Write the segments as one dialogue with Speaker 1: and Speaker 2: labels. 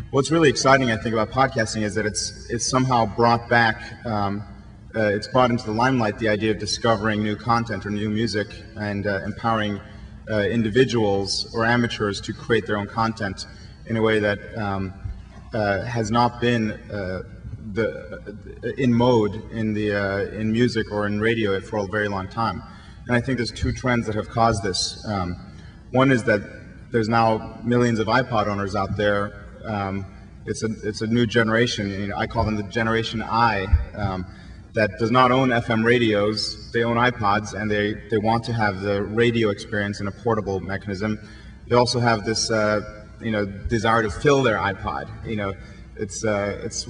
Speaker 1: What's really exciting, I think, about podcasting is that it's somehow brought back, it's brought into the limelight the idea of discovering new content or new music and empowering individuals or amateurs to create their own content in a way that has not been in mode in music or in radio for a very long time. And I think there's two trends that have caused this. One is that there's now millions of iPod owners out there. It's a new generation. You know, I call them the Generation I, that does not own FM radios. They own iPods, and they want to have the radio experience in a portable mechanism. They also have this desire to fill their iPod. You know, it's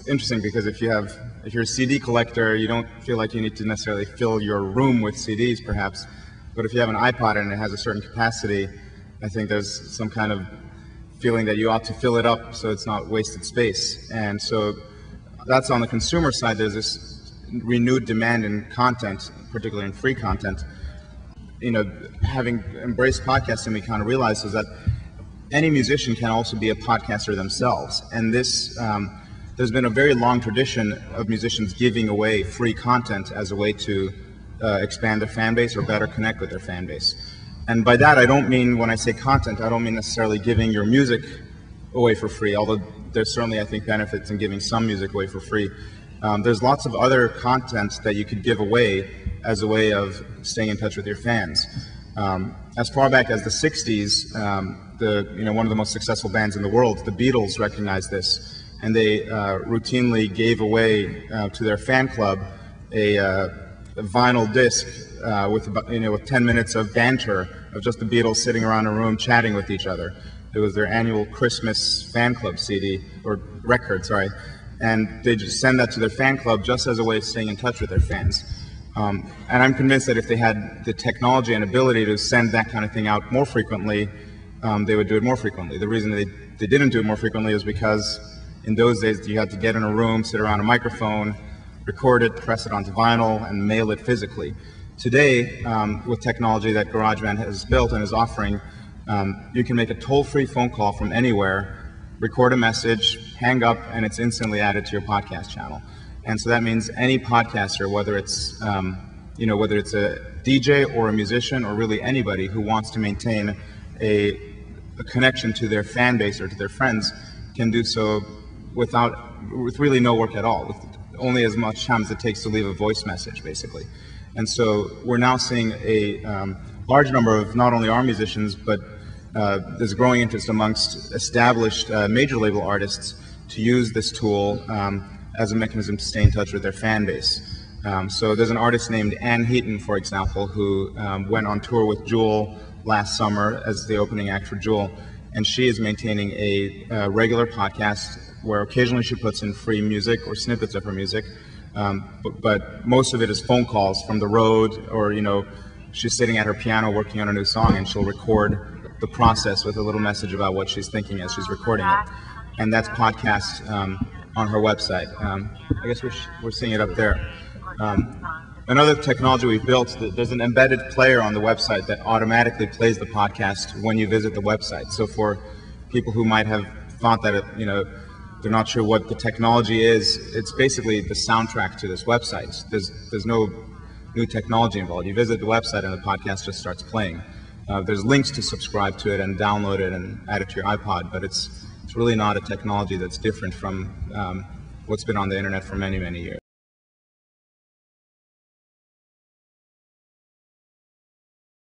Speaker 1: interesting because if you're a CD collector, you don't feel like you need to necessarily fill your room with CDs, perhaps. But if you have an iPod and it has a certain capacity, I think there's some kind of feeling that you ought to fill it up so it's not wasted space. And so that's on the consumer side. There's this renewed demand in content, particularly in free content. You know, having embraced podcasting, we kind of realized is that any musician can also be a podcaster themselves. And this, there's been a very long tradition of musicians giving away free content as a way to expand their fan base or better connect with their fan base. And by that, I don't mean, when I say content, I don't mean necessarily giving your music away for free, although there's certainly, I think, benefits in giving some music away for free. There's lots of other content that you could give away as a way of staying in touch with your fans. As far back as the 60s, one of the most successful bands in the world, the Beatles, recognized this, and they routinely gave away to their fan club a vinyl disc with 10 minutes of banter of just the Beatles sitting around a room chatting with each other. It was their annual Christmas fan club CD, or record, sorry. And they just send that to their fan club just as a way of staying in touch with their fans. And I'm convinced that if they had the technology and ability to send that kind of thing out more frequently, they would do it more frequently. The reason they didn't do it more frequently is because in those days you had to get in a room, sit around a microphone, record it, press it onto vinyl, and mail it physically. Today, with technology that GarageBand has built and is offering, you can make a toll-free phone call from anywhere, record a message, hang up, and it's instantly added to your podcast channel. And so that means any podcaster, whether it's a DJ or a musician or really anybody who wants to maintain a connection to their fan base or to their friends, can do so with really no work at all, with only as much time as it takes to leave a voice message, basically. And so we're now seeing a large number of not only our musicians, but there's a growing interest amongst established major label artists to use this tool as a mechanism to stay in touch with their fan base. So there's an artist named Anne Heaton, for example, who went on tour with Jewel last summer as the opening act for Jewel, and she is maintaining a regular podcast where occasionally she puts in free music or snippets of her music, but most of it is phone calls from the road, or she's sitting at her piano working on a new song, and she'll record the process with a little message about what she's thinking as she's recording it. And that's podcast on her website. I guess we're seeing it up there. Another technology we've built, there's an embedded player on the website that automatically plays the podcast when you visit the website. So for people who might have thought that they're not sure what the technology is, it's basically the soundtrack to this website. There's no new technology involved. You visit the website and the podcast just starts playing. There's links to subscribe to it and download it and add it to your iPod, but it's really not a technology that's different from what's been on the internet for many, many years.